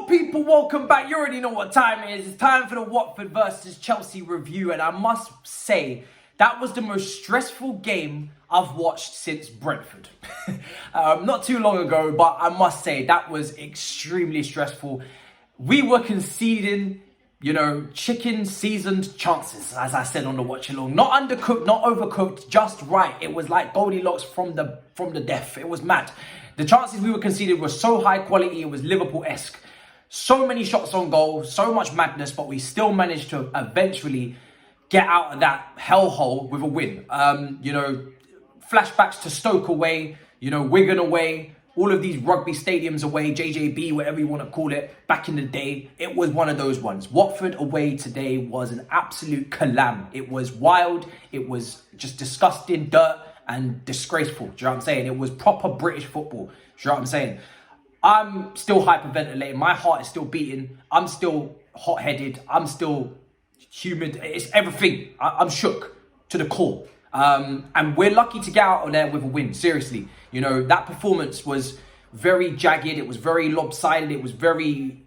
People, welcome back. You already know what time it is. It's time for the Watford versus Chelsea review, and I must say that was the most stressful game I've watched since Brentford. Not too long ago, but I must say that was extremely stressful. We were conceding, chicken seasoned chances, as I said on the watch along. Not undercooked, not overcooked, just right. It was like Goldilocks from the death. It was mad. The chances we were conceding were so high quality, it was Liverpool-esque. So many shots on goal, so much madness, but we still managed to eventually get out of that hellhole with a win. Flashbacks to Stoke away, Wigan away, all of these rugby stadiums away, JJB, whatever you want to call it, back in the day. It was one of those ones. Watford away today was an absolute calam. It was wild. It was just disgusting, dirt, and disgraceful. Do you know what I'm saying? It was proper British football. Do you know what I'm saying? I'm still hyperventilating. My heart is still beating. I'm still hot-headed. I'm still humid. It's everything. I'm shook to the core. And we're lucky to get out of there with a win. Seriously. That performance was very jagged. It was very lopsided. It was very,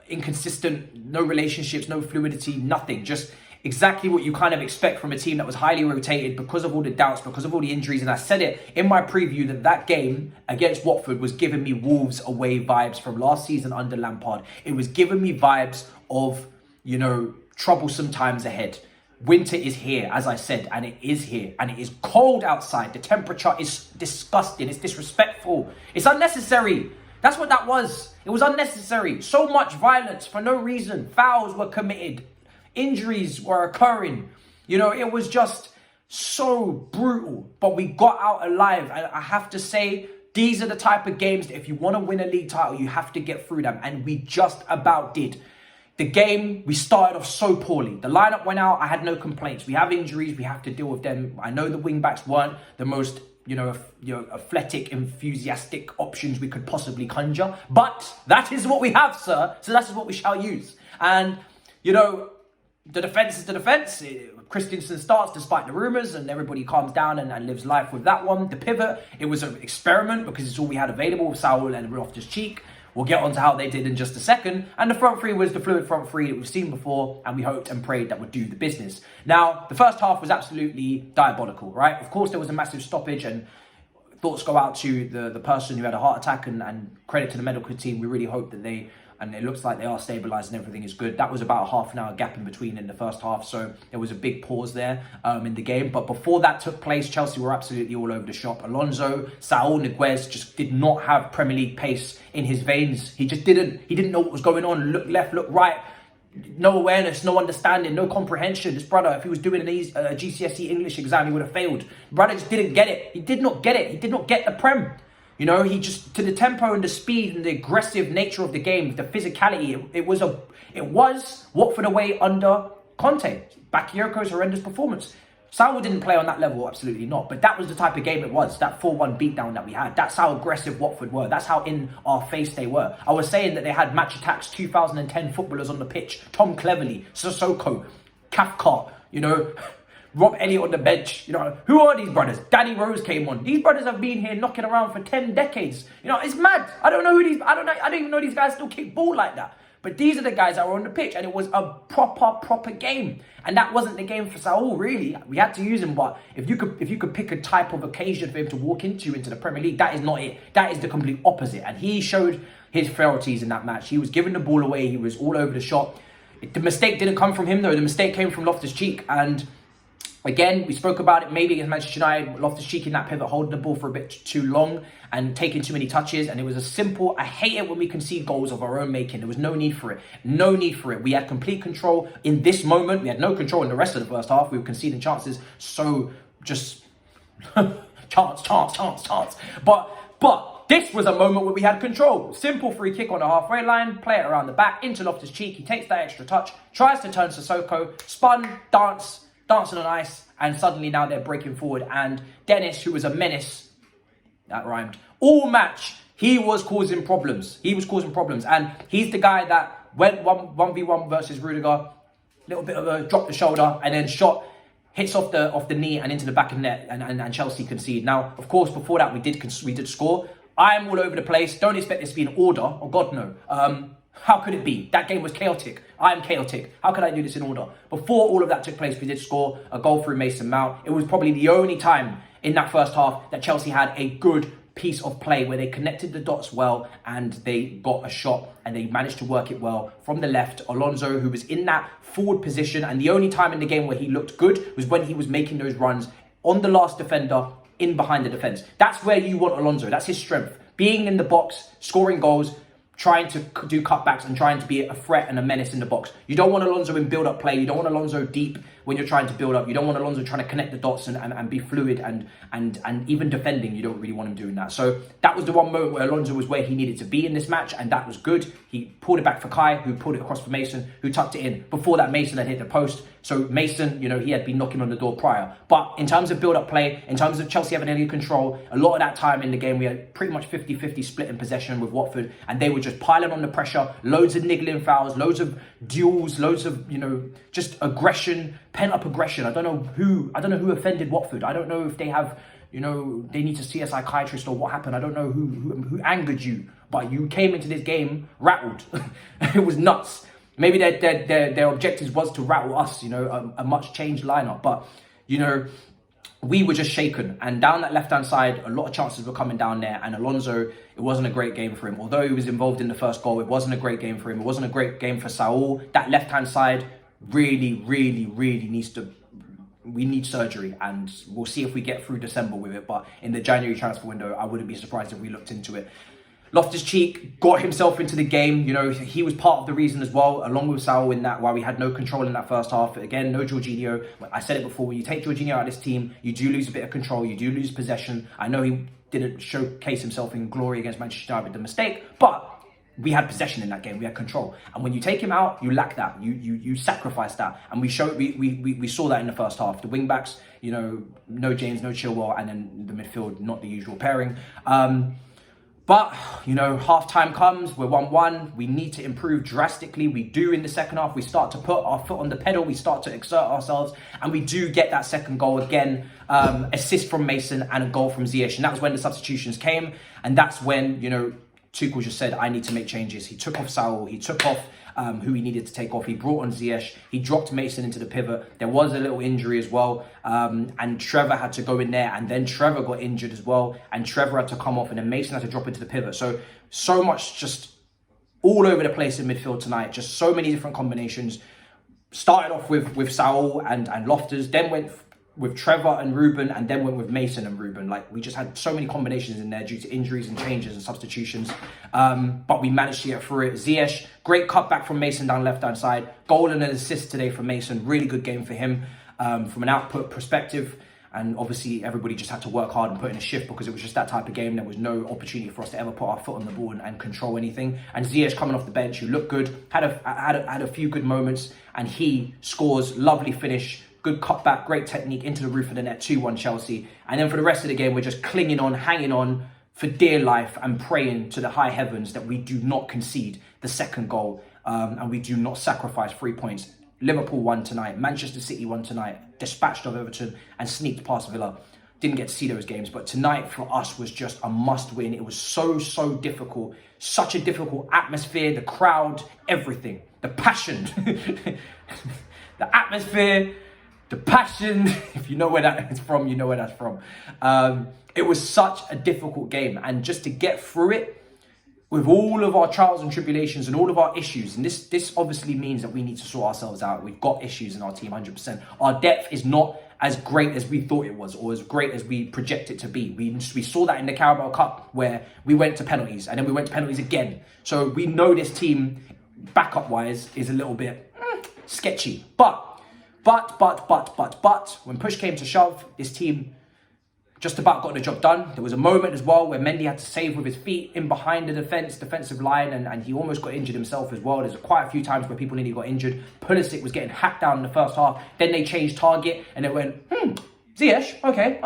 inconsistent. No relationships, no fluidity, nothing. Just exactly what you kind of expect from a team that was highly rotated because of all the doubts, because of all the injuries. And I said it in my preview that game against Watford was giving me Wolves away vibes from last season under Lampard. It was giving me vibes of, troublesome times ahead. Winter is here, as I said, and it is here. And it is cold outside. The temperature is disgusting. It's disrespectful. It's unnecessary. That's what that was. It was unnecessary. So much violence for no reason. Fouls were committed. Injuries were occurring. It was just so brutal. But we got out alive. And I have to say, these are the type of games that if you want to win a league title, you have to get through them. And we just about did. The game, we started off so poorly. The lineup went out. I had no complaints. We have injuries. We have to deal with them. I know the wing-backs weren't the most, athletic, enthusiastic options we could possibly conjure. But that is what we have, sir. So that is what we shall use. And, the defence is the defence. Christensen starts despite the rumours and everybody calms down and lives life with that one. The pivot, it was an experiment because it's all we had available with Saul and Loftus-Cheek. We'll get on to how they did in just a second. And the front three was the fluid front three that we've seen before and we hoped and prayed that would do the business. Now, the first half was absolutely diabolical, right? Of course, there was a massive stoppage and thoughts go out to the person who had a heart attack and credit to the medical team. We really hope that and it looks like they are stabilised and everything is good. That was about a half an hour gap in between in the first half. So there was a big pause there in the game. But before that took place, Chelsea were absolutely all over the shop. Alonso, Saul Niguez just did not have Premier League pace in his veins. He just didn't. He didn't know what was going on. Look left, look right. No awareness, no understanding, no comprehension. This brother, if he was doing a GCSE English exam, he would have failed. Brother just didn't get it. He did not get it. He did not get the Prem. He just, to the tempo and the speed and the aggressive nature of the game, the physicality, it was Watford away under Conte. Bakayoko's horrendous performance. Saul didn't play on that level, absolutely not. But that was the type of game it was, that 4-1 beatdown that we had. That's how aggressive Watford were. That's how in our face they were. I was saying that they had Match Attack's 2010 footballers on the pitch. Tom Cleverley, Sissoko, Cathcart, Rob Elliott on the bench. Who are these brothers? Danny Rose came on. These brothers have been here knocking around for 10 decades. It's mad. I don't even know these guys still kick ball like that. But these are the guys that were on the pitch, and it was a proper game. And that wasn't the game for Saul, really. We had to use him, but if you could pick a type of occasion for him to walk into the Premier League, that is not it. That is the complete opposite. And he showed his frailties in that match. He was giving the ball away. He was all over the shop. The mistake didn't come from him, though. The mistake came from Loftus-Cheek, and again, we spoke about it maybe against Manchester United. Loftus-Cheek in that pivot, holding the ball for a bit too long and taking too many touches. And it was a simple, I hate it when we concede goals of our own making. There was no need for it. No need for it. We had complete control in this moment. We had no control in the rest of the first half. We were conceding chances. So just chance. But this was a moment where we had control. Simple free kick on the halfway line, play it around the back into Loftus-Cheek. He takes that extra touch, tries to turn Sissoko, spun, dancing on ice, and suddenly now they're breaking forward. And Dennis, who was a menace, that rhymed, all match, he was causing problems. And he's the guy that went 1v1 versus Rudiger, little bit of a drop the shoulder, and then shot, hits off the knee and into the back of the net, and Chelsea concede. Now, of course, before that we did score. I'm all over the place. Don't expect this to be an order. Oh God, no. How could it be? That game was chaotic. I am chaotic. How could I do this in order? Before all of that took place, we did score a goal through Mason Mount. It was probably the only time in that first half that Chelsea had a good piece of play where they connected the dots well and they got a shot and they managed to work it well from the left. Alonso, who was in that forward position, and the only time in the game where he looked good was when he was making those runs on the last defender in behind the defence. That's where you want Alonso. That's his strength. Being in the box, scoring goals, trying to do cutbacks and trying to be a threat and a menace in the box. You don't want Alonso in build-up play. You don't want Alonso deep when you're trying to build up. You don't want Alonso trying to connect the dots and be fluid and even defending. You don't really want him doing that. So that was the one moment where Alonso was where he needed to be in this match, and that was good. He pulled it back for Kai, who pulled it across for Mason, who tucked it in. Before that, Mason had hit the post. So Mason, he had been knocking on the door prior. But in terms of build-up play, in terms of Chelsea having any control, a lot of that time in the game, we had pretty much 50-50 split in possession with Watford, and they were just piling on the pressure, loads of niggling fouls, loads of duels, loads of, just aggression, pent-up aggression. I don't know who offended Watford. I don't know if they have, they need to see a psychiatrist or what happened. I don't know who angered you, but you came into this game rattled. It was nuts. Maybe their objectives was to rattle us, a much changed lineup. But, we were just shaken. And down that left-hand side, a lot of chances were coming down there. And Alonso, it wasn't a great game for him. Although he was involved in the first goal, it wasn't a great game for him. It wasn't a great game for Saul. That left-hand side really, really, really we need surgery. And we'll see if we get through December with it. But in the January transfer window, I wouldn't be surprised if we looked into it. Loftus-Cheek got himself into the game. He was part of the reason as well, along with Saul, in that while we had no control in that first half. Again, no Jorginho. I said it before, when you take Jorginho out of this team, you do lose a bit of control. You do lose possession. I know he didn't showcase himself in glory against Manchester United with the mistake, but we had possession in that game. We had control. And when you take him out, you lack that. You sacrifice that. And we saw that in the first half. The wing-backs, no James, no Chilwell, and then the midfield, not the usual pairing. But, half-time comes, we're 1-1. We need to improve drastically. We do in the second half. We start to put our foot on the pedal. We start to exert ourselves. And we do get that second goal again. Assist from Mason and a goal from Ziyech. And that was when the substitutions came. And that's when, Tuchel just said, I need to make changes. He took off Saul. He took off who he needed to take off. He brought on Ziyech. He dropped Mason into the pivot. There was a little injury as well. And Trevor had to go in there. And then Trevor got injured as well. And Trevor had to come off. And then Mason had to drop into the pivot. So much just all over the place in midfield tonight. Just so many different combinations. Started off with Saul and Loftus. Then went with Trevor and Ruben, and then went with Mason and Ruben. We just had so many combinations in there due to injuries and changes and substitutions. But we managed to get through it. Ziyech, great cutback from Mason down left-hand side. Goal and an assist today from Mason. Really good game for him from an output perspective. And obviously, everybody just had to work hard and put in a shift because it was just that type of game. There was no opportunity for us to ever put our foot on the ball and control anything. And Ziyech coming off the bench, who looked good, had a few good moments, and he scores. Lovely finish. Good cutback, great technique into the roof of the net, 2-1 Chelsea. And then for the rest of the game, we're just clinging on, hanging on for dear life and praying to the high heavens that we do not concede the second goal and we do not sacrifice 3 points. Liverpool won tonight, Manchester City won tonight, dispatched of Everton and sneaked past Villa. Didn't get to see those games, but tonight for us was just a must win. It was so difficult, such a difficult atmosphere, the crowd, everything, the passion, the atmosphere, the passion. If you know where that is from, you know where that's from. It was such a difficult game. And just to get through it with all of our trials and tribulations and all of our issues, and this obviously means that we need to sort ourselves out. We've got issues in our team, 100%. Our depth is not as great as we thought it was, or as great as we project it to be. We saw that in the Carabao Cup, where we went to penalties, and then we went to penalties again. So we know this team, backup-wise, is a little bit sketchy. But when push came to shove, this team just about got the job done. There was a moment as well where Mendy had to save with his feet in behind the defensive line, and he almost got injured himself as well. There's quite a few times where people nearly got injured. Pulisic was getting hacked down in the first half. Then they changed target, and it went, Ziyech, okay,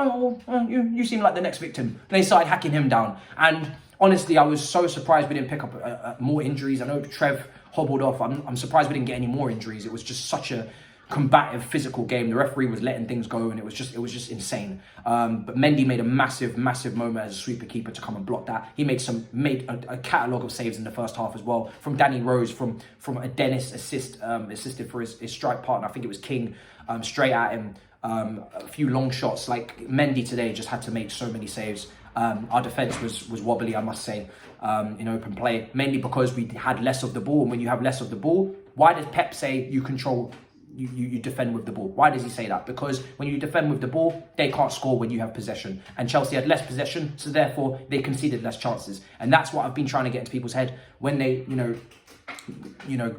you seem like the next victim. Then they started hacking him down. And honestly, I was so surprised we didn't pick up more injuries. I know Trev hobbled off. I'm surprised we didn't get any more injuries. It was just such a combative, physical game. The referee was letting things go, and it was just insane. But Mendy made a massive moment as a sweeper keeper to come and block that. He made a catalogue of saves in the first half as well. From Danny Rose, from a Dennis assisted for his strike partner. I think it was King, straight at him. A few long shots. Like Mendy today just had to make so many saves. Our defence was wobbly, I must say, in open play, mainly because we had less of the ball. And when you have less of the ball, why does Pep say you control, you defend with the ball? Why does he say that? Because when you defend with the ball, they can't score when you have possession. And Chelsea had less possession, so therefore they conceded less chances. And that's what I've been trying to get into people's head when they,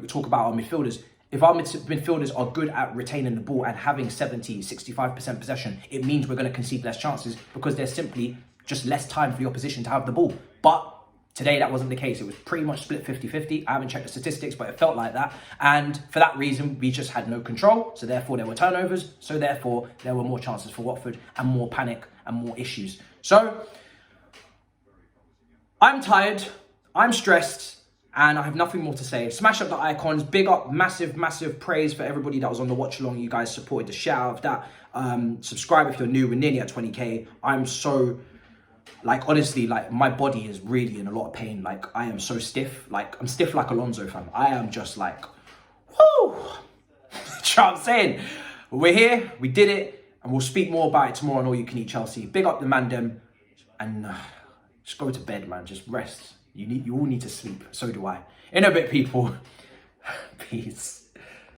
talk about our midfielders. If our midfielders are good at retaining the ball and having 70, 65% possession, it means we're going to concede less chances because there's simply just less time for the opposition to have the ball. But today, that wasn't the case. It was pretty much split 50-50. I haven't checked the statistics, but it felt like that. And for that reason, we just had no control. So therefore, there were turnovers. So therefore, there were more chances for Watford and more panic and more issues. So I'm tired. I'm stressed. And I have nothing more to say. Smash up the icons. Big up, massive praise for everybody that was on the watch along. You guys supported the shout out of that. Subscribe if you're new. We're nearly at 20k. I'm so... honestly, my body is really in a lot of pain. I am so stiff. I'm stiff like Alonso, fam. I am just whoo! You know what I'm saying? We're here, we did it, and we'll speak more about it tomorrow on All You Can Eat Chelsea. Big up the mandem, and just go to bed, man. Just rest. You all need to sleep. So do I. In a bit, people. Peace.